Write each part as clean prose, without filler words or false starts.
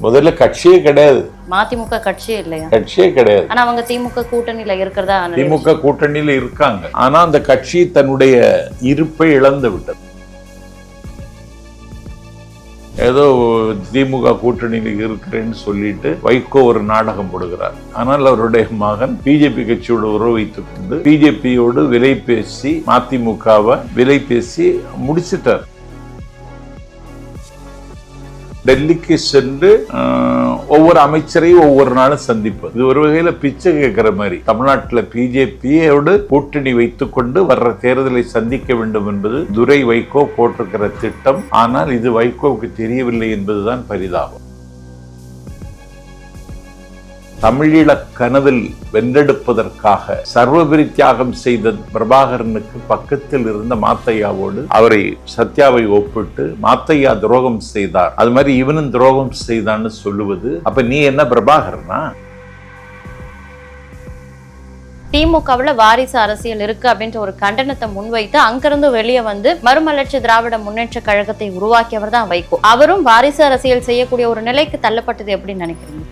முதல்ல கட்சியே கிடையாது. மதிமுக கட்சியே இல்லையா? கட்சியே கிடையாது. ஆனா அவங்க திமுக கூட்டணியில இருக்கிறதா? திமுக கூட்டணியில இருக்காங்க. ஆனா அந்த கட்சி தன்னுடைய இருப்பை இழந்து விட்டது. ஏதோ திமுக கூட்டணியில் இருக்கிறேன்னு சொல்லிட்டு வைகோ ஒரு நாடகம் போடுகிறார். ஆனால் அவருடைய மகன் பிஜேபி கட்சியோட உறவு வைத்துக் கொண்டு பிஜேபியோடு விலை பேசி மதிமுகவை விலை பேசி முடிச்சிட்டார். டெல்லிக்கு சென்று ஒவ்வொரு அமைச்சரையும் ஒவ்வொரு நாளும் சந்திப்பது, இது ஒரு வகையில பிச்சை கேட்கிற மாதிரி. தமிழ்நாட்டில் பிஜேபியோடு கூட்டணி வைத்துக் கொண்டு வர்ற தேர்தலை சந்திக்க வேண்டும் என்பது துரை வைகோ போட்டிருக்கிற திட்டம். ஆனால் இது வைகோவுக்கு தெரியவில்லை என்பதுதான் பரிதாபம். தமிழீழ கனவில் வென்றெடுப்பதற்காக சர்வபெரி தியாகம் செய்த பிரபாகரனுக்கு பக்கத்தில் இருந்த மாத்தையாவோடு அவரை சத்யாவை ஒப்பிட்டு மாத்தையா துரோகம் செய்தார், அது மாதிரி இவனும் துரோகம் செய்தான்னு சொல்லுவது, அப்ப நீ என்ன பிரபாகரனா? திமுகவுல வாரிசு அரசியல் இருக்கு அப்படின்ற ஒரு கண்டனத்தை முன்வைத்து அங்கிருந்து வெளியே வந்து மறுமலர்ச்சி திராவிட முன்னேற்ற கழகத்தை உருவாக்கியவர் தான் வைகோ. அவரும் வாரிசு அரசியல் செய்யக்கூடிய ஒரு நிலைக்கு தள்ளப்பட்டது எப்படி நினைக்கிறீங்க?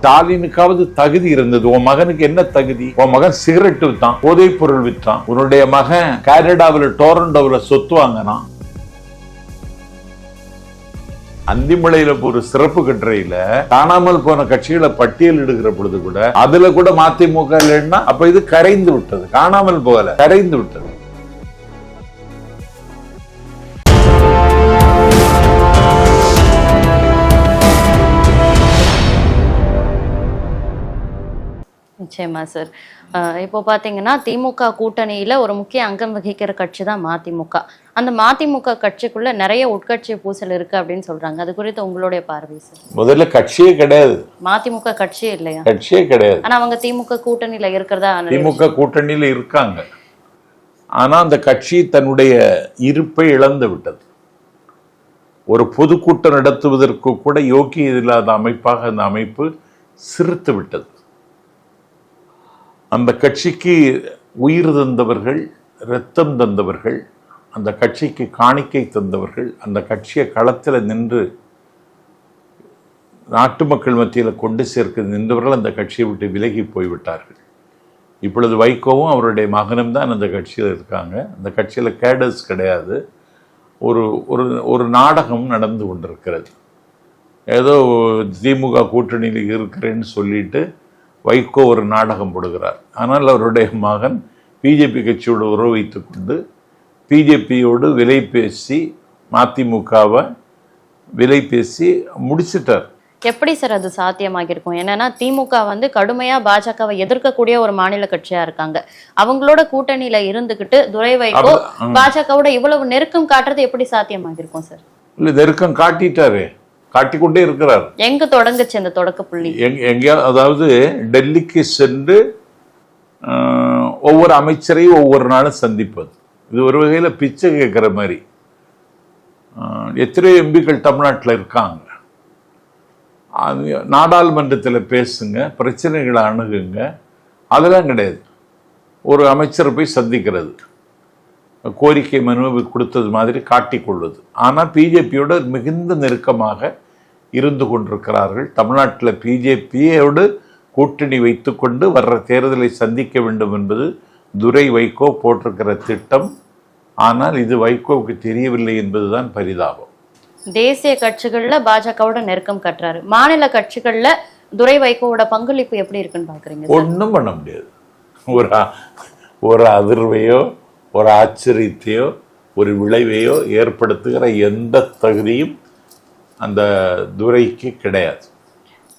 ஸ்டாலினுக்காவது தகுதி இருந்தது. உன் மகனுக்கு என்ன தகுதி? உன் மகன் சிகரெட் வித்தான், போதைப் பொருள் வித்தான். உன்னுடைய மகன் கனடாவில் டொரண்டோவில் சொத்து வாங்கினான். அந்திமலையில ஒரு சிறப்பு கட்டுரையில காணாமல் போன கட்சிகளை பட்டியல் எடுக்கிற பொழுது கூட அதுல கூட மதிமுக இல்லைன்னா அப்ப இது கரைந்து விட்டது. காணாமல் போகல, கரைந்து விட்டது. நிச்சயமா சார். இப்போ பாத்தீங்கன்னா திமுக கூட்டணியில ஒரு முக்கிய அங்கம் வகிக்கிற கட்சி தான் மதிமுக. அந்த மதிமுக கட்சிக்குள்ள நிறைய உட்கட்சி பூசல் இருக்கு அப்படின்னு சொல்றாங்க. அது குறித்து உங்களுடைய பார்வை சார்? முதல்ல கட்சியே கிடையாது. மதிமுக கட்சியே இல்லையா? கட்சியே கிடையாது. ஆனா அவங்க திமுக கூட்டணியில இருக்கிறதா? திமுக கூட்டணியில இருக்காங்க. ஆனா அந்த கட்சி தன்னுடைய இருப்பை இழந்து விட்டது. ஒரு பொதுக்கூட்டம் நடத்துவதற்கு கூட யோக்கியம் இல்லாத அமைப்பாக அந்த அமைப்பு சிறுத்து விட்டது. அந்த கட்சிக்கு உயிர் தந்தவர்கள், இரத்தம் தந்தவர்கள், அந்த கட்சிக்கு காணிக்கை தந்தவர்கள், அந்த கட்சியை களத்தில் நின்று நாட்டு மக்கள் மத்தியில் கொண்டு சேர்க்க நின்றவர்கள் அந்த கட்சியை விட்டு விலகி போய்விட்டார்கள். இப்பொழுது வைகோவும் அவருடைய மகனும் தான் அந்த கட்சியில் இருக்காங்க. அந்த கட்சியில் கேடர்ஸ் கிடையாது. ஒரு ஒரு ஒரு நாடகம் நடந்து கொண்டிருக்கிறது. ஏதோ திமுக கூட்டணியில் இருக்கிறேன்னு சொல்லிட்டு வைகோ ஒரு நாடகம் போடுகிறார். ஆனால் அவருடைய மகன் பிஜேபி கட்சியோட உறவு வைத்துக் கொண்டு பிஜேபியோடு விலை பேசி மதிமுகவை விலை பேசி முடிச்சிட்டார். எப்படி சார் அது சாத்தியமாக இருக்கும்? என்னன்னா திமுக வந்து கடுமையா பாஜகவை எதிர்க்கக்கூடிய ஒரு மாநில கட்சியா இருக்காங்க. அவங்களோட கூட்டணியில இருந்துகிட்டு துரை வைகோ பாஜகவோட இவ்வளவு நெருக்கம் காட்டுறது எப்படி சாத்தியமாக இருக்கும் சார்? இல்ல, நெருக்கம் காட்டிட்டாரு, காட்டிக்கொண்டே இருக்கிறார். எங்க தொடங்குச்சு அந்த தொடக்க புள்ளி? எங்கேயா, அதாவது டெல்லிக்கு சென்று ஒவ்வொரு அமைச்சரையும் ஒவ்வொரு நாளும் சந்திப்பது, இது ஒரு வகையில பிச்சை கேட்கிற மாதிரி. எத்தனையோ எம்பிக்கள் தமிழ்நாட்டில் இருக்காங்க. நாடாளுமன்றத்தில் பேசுங்க, பிரச்சனைகளை அணுகுங்க, அதெல்லாம் கிடையாது. ஒரு அமைச்சரை போய் சந்திக்கிறது, கோரிக்கை மனு கொடுத்தது மாதிரி காட்டிக்கொள்வது. ஆனால் பிஜேபியோடு மிகுந்த நெருக்கமாக இருந்து கொண்டிருக்கிறார்கள். தமிழ்நாட்டில் பிஜேபியோடு கூட்டணி வைத்துக்கொண்டு வர்ற தேர்தலை சந்திக்க வேண்டும் என்பது துரை வைகோ போட்டிருக்கிற திட்டம். ஆனால் இது வைகோவுக்கு தெரியவில்லை என்பதுதான் பரிதாபம். தேசிய கட்சிகள்ல பாஜகவோட நெருக்கம் கட்டுறாரு, மாநில கட்சிகள்ல துரை வைகோவோட பங்களிப்பு எப்படி இருக்குன்னு பாக்குறீங்க? ஒன்றும் பண்ண முடியாது. ஒரு அதிர்வையோ ஒரு ஆச்சரியத்தையோ ஒரு விளைவையோ ஏற்படுத்துகிற எந்த தகுதியும் அந்த துரைக்கு கிடையாது.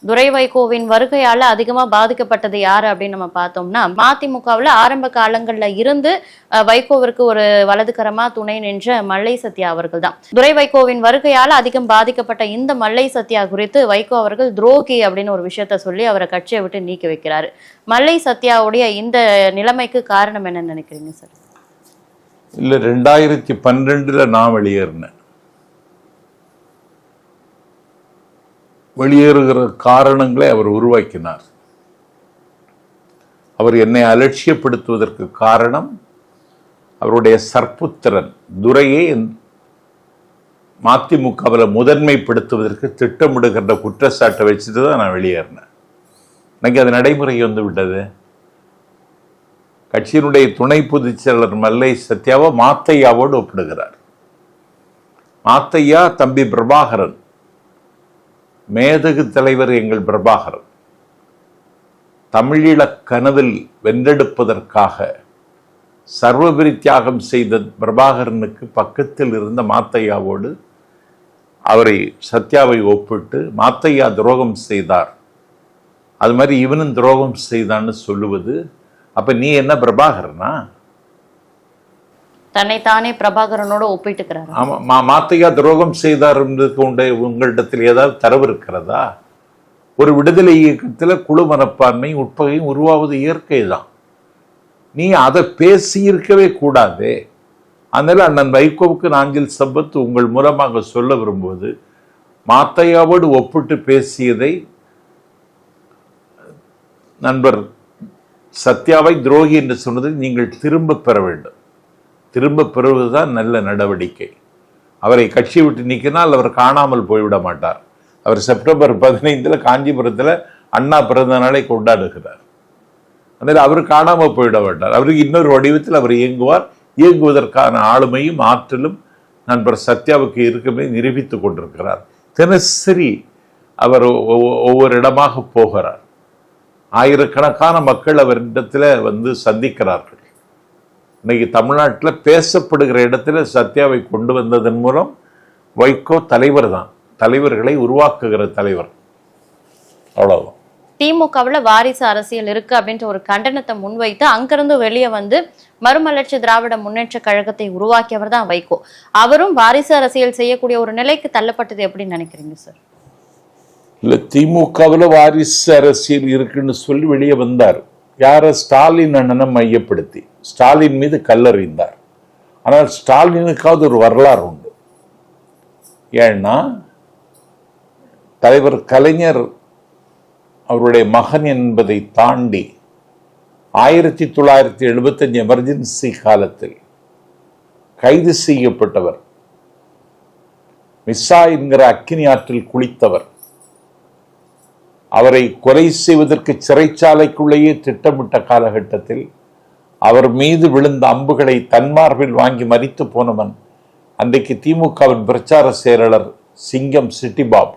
துரை வைகோவின் வருகையால அதிகமா பாதிக்கப்பட்டது யாரு அப்படின்னு நம்ம பார்த்தோம்னா மதிமுகவுல ஆரம்ப காலங்கள்ல இருந்து வைகோவிற்கு ஒரு வலதுகரமா துணை நின்ற மல்லை சத்யா அவர்கள் தான். துரை வைகோவின் வருகையால அதிகம் பாதிக்கப்பட்ட இந்த மல்லை சத்யா குறித்து வைகோ அவர்கள் துரோகி அப்படின்னு ஒரு விஷயத்த சொல்லி அவரை கட்சியை விட்டு நீக்கி வைக்கிறாரு. மல்லை சத்யாவுடைய இந்த நிலைமைக்கு காரணம் என்னன்னு நினைக்கிறீங்க சார்? இல்ல, 2012 நான் வெளியேறினேன். வெளியேறுகிற காரணங்களை அவர் உருவாக்கினார். அவர் என்னை அலட்சியப்படுத்துவதற்கு காரணம் அவருடைய சற்புத்திரன் துரையை மதிமுகவில் முதன்மைப்படுத்துவதற்கு திட்டமிடுகின்ற குற்றச்சாட்டை வச்சுட்டு தான் நான் வெளியேறினேன். இன்னைக்கு அது நடைமுறை வந்து விட்டது. கட்சியினுடைய துணை பொதுச் செயலர் மல்லை சத்யாவை மாத்தையாவோடு ஒப்பிடுகிறார். மாத்தையா தம்பி பிரபாகரன், மேதகு தலைவர் எங்கள் பிரபாகரன். தமிழீழ கனவில் வென்றெடுப்பதற்காக சர்வபெரி தியாகம் செய்த பிரபாகரனுக்கு பக்கத்தில் இருந்த மாத்தையாவோடு அவரை சத்யாவை ஒப்பிட்டு மாத்தையா துரோகம் செய்தார், அது மாதிரி இவனும் துரோகம் செய்தான்னு சொல்லுவது, அப்ப நீ என்ன பிரபாகரனா? தன்னைத்தானே பிரபாகரனோட ஒப்பிட்டுக்கிறார். ஆமா, மாத்தையா துரோகம் செய்தார் உங்களிடத்தில் ஏதாவது தரவு இருக்கிறதா? ஒரு விடுதலை இயக்கத்தில் குழு மனப்பான்மை உட்பகையும் உருவாவது இயற்கை தான். நீ அதை பேசியிருக்கவே கூடாதே. அதனால அண்ணன் வைகோவுக்கு நாஞ்சில் சம்பத் உங்கள் மூலமாக சொல்ல விரும்புவது, மாத்தையாவோடு ஒப்பிட்டு பேசியதை நண்பர் சத்யாவை துரோகி என்று சொன்னதை நீங்கள் திரும்ப பெற வேண்டும். திரும்ப பெறுவதுதான் நல்ல நடவடிக்கை. அவரை கட்சி விட்டு நீக்கினால் அவர் காணாமல் போய்விட மாட்டார். அவர் செப்டம்பர் 15 காஞ்சிபுரத்தில் அண்ணா பிறந்த நாளை கொண்டாடுகிறார். அதனால் அவர் காணாமல் போய்விட மாட்டார். அவருக்கு இன்னொரு வடிவத்தில் அவர் இயங்குவார். இயங்குவதற்கான ஆளுமையும் ஆற்றலும் நண்பர் சத்யாவுக்கு இருக்குமே நிரூபித்துக் கொண்டிருக்கிறார். தினசரி அவர் ஒவ்வொரு இடமாக போகிறார். ஆயிரக்கணக்கான மக்கள் அவரிடத்துல வந்து சந்திக்கிறார்கள். இன்னைக்கு தமிழ்நாட்டில் பேசப்படுகிற இடத்துல சத்யாவை கொண்டு வந்ததன் மூலம் வைகோ தலைவர் தான், தலைவர்களை உருவாக்குகிற தலைவர். அவ்வளவுதான். திமுகவில் வாரிசு அரசியல் இருக்கு அப்படின்ற ஒரு கண்டனத்தை முன்வைத்து அங்கிருந்து வெளியே வந்து மறுமலர்ச்சி திராவிட முன்னேற்ற கழகத்தை உருவாக்கியவர் தான் வைகோ. அவரும் வாரிசு அரசியல் செய்யக்கூடிய ஒரு நிலைக்கு தள்ளப்பட்டது எப்படின்னு நினைக்கிறீங்க சார்? இல்ல, திமுகவில் வாரிசு அரசியல் இருக்குன்னு சொல்லி வெளியே வந்தார். யார? ஸ்டாலின் அண்ணனை மையப்படுத்தி ஸ்டாலின் மீது கல்லறிந்தார். ஆனால் ஸ்டாலினுக்காவது ஒரு வரலாறு உண்டு. ஏன்னா தலைவர் கலைஞர் அவருடைய மகன் என்பதை தாண்டி 1975 எமர்ஜென்சி காலத்தில் கைது செய்யப்பட்டவர், மிஸ்ஸா என்கிற அக்கினி ஆற்றில் குளித்தவர், அவரை கொலை செய்வதற்கு சிறைச்சாலைக்குள்ளேயே திட்டமிட்ட காலகட்டத்தில் அவர் மீது விழுந்த அம்புகளை தன்மார்பில் வாங்கி மரித்து போனவன் அன்றைக்கு திமுகவின் பிரச்சார செயலாளர் சிங்கம் சிட்டிபாபு.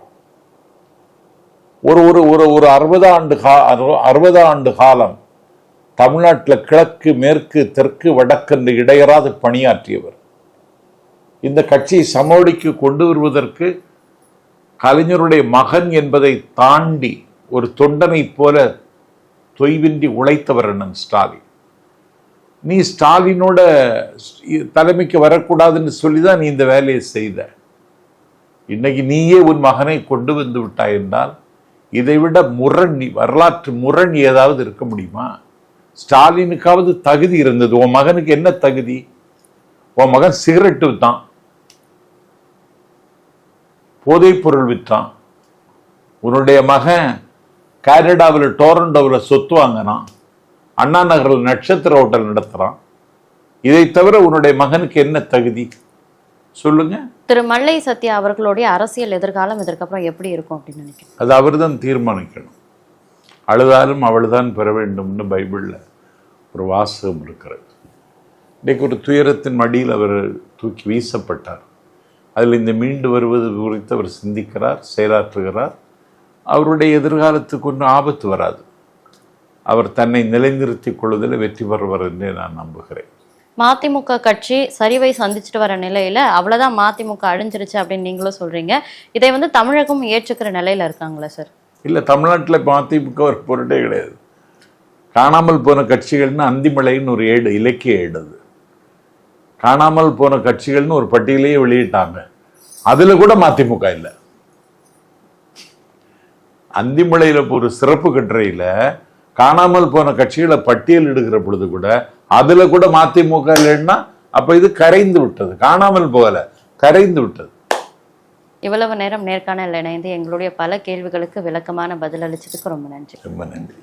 ஒரு ஒரு ஒரு 60 ஆண்டு காலம் தமிழ்நாட்டில் கிழக்கு மேற்கு தெற்கு வடக்கென்று இடையறாது பணியாற்றியவர். இந்த கட்சியை சமோடிக்கு கொண்டு வருவதற்கு கலைஞருடைய மகன் என்பதை தாண்டி ஒரு தொண்டனை போல தொய்வின்றி உழைத்தவர் அண்ணன் ஸ்டாலின். நீ ஸ்டாலினோட தலைமைக்கு வரக்கூடாதுன்னு சொல்லிதான் நீ இந்த வேலையை செய்த. இன்னைக்கு நீயே உன் மகனை கொண்டு வந்து விட்டாய் என்றால் இதைவிட வரலாற்று முரண் ஏதாவது இருக்க முடியுமா? ஸ்டாலினுக்காவது தகுதி இருந்தது. உன் மகனுக்கு என்ன தகுதி? உன் மகன் சிகரெட்டு வித்தான், போதைப் பொருள் விற்றான். உன்னுடைய மகன் கனடாவில் டொரண்டோவில் சொத்து வாங்கினான், அண்ணா நகரில் நட்சத்திர ஹோட்டல் நடத்துறான். இதை தவிர உன்னுடைய மகனுக்கு என்ன தகுதி சொல்லுங்க? திரு மல்லை சத்யா அவர்களுடைய அரசியல் எதிர்காலம் இதற்கப்புறம் எப்படி இருக்கும் அப்படின்னு நினைக்கிறேன்? அது அவர் தான் தீர்மானிக்கணும். அழுதாலும் அவள்தான் பெற வேண்டும்னு பைபிளில் ஒரு வாசகம் இருக்கிறது. இன்னைக்கு ஒரு துயரத்தின் மடியில் அவர் தூக்கி வீசப்பட்டார். அதில் இந்த மீண்டு வருவது குறித்து அவர் சிந்திக்கிறார், செயலாற்றுகிறார். அவருடைய எதிர்காலத்துக்கு ஒன்றும் ஆபத்து வராது. அவர் தன்னை நிலைநிறுத்திக் கொள்வதில் வெற்றி பெறுவார் என்றே நான் நம்புகிறேன். மதிமுக கட்சி சரிவை சந்திச்சுட்டு வர நிலையில அவ்வளவுதான் மதிமுக அழிஞ்சிருச்சு அப்படின்னு நீங்களும் சொல்றீங்க. இதை வந்து தமிழகம் ஏற்றுக்கிற நிலையில இருக்காங்களா சார்? இல்ல, தமிழ்நாட்டில் மதிமுக ஒரு பொருட்டே கிடையாது. காணாமல் போன கட்சிகள்னு அந்திமலைன்னு ஒரு ஏடு, இலக்கிய ஏடு. காணாமல் போன கட்சிகள்னு ஒரு பட்டியலையே வெளியிட்டாங்க. அதுல கூட மதிமுக இல்லை. அந்திமலையில ஒரு சிறப்பு கட்டுரையில காணாமல் போன கட்சிகளை பட்டியல் எடுக்கிற பொழுது கூட அதுல கூட மதிமுக இல்லைன்னா அப்ப இது கரைந்து விட்டது. காணாமல் போகல, கரைந்து விட்டது. இவ்வளவு நேரம் நேர்காணல் இணைந்து எங்களுடைய பல கேள்விகளுக்கு விளக்கமான பதில் அளிச்சதுக்கு ரொம்ப நன்றி. ரொம்ப நன்றி.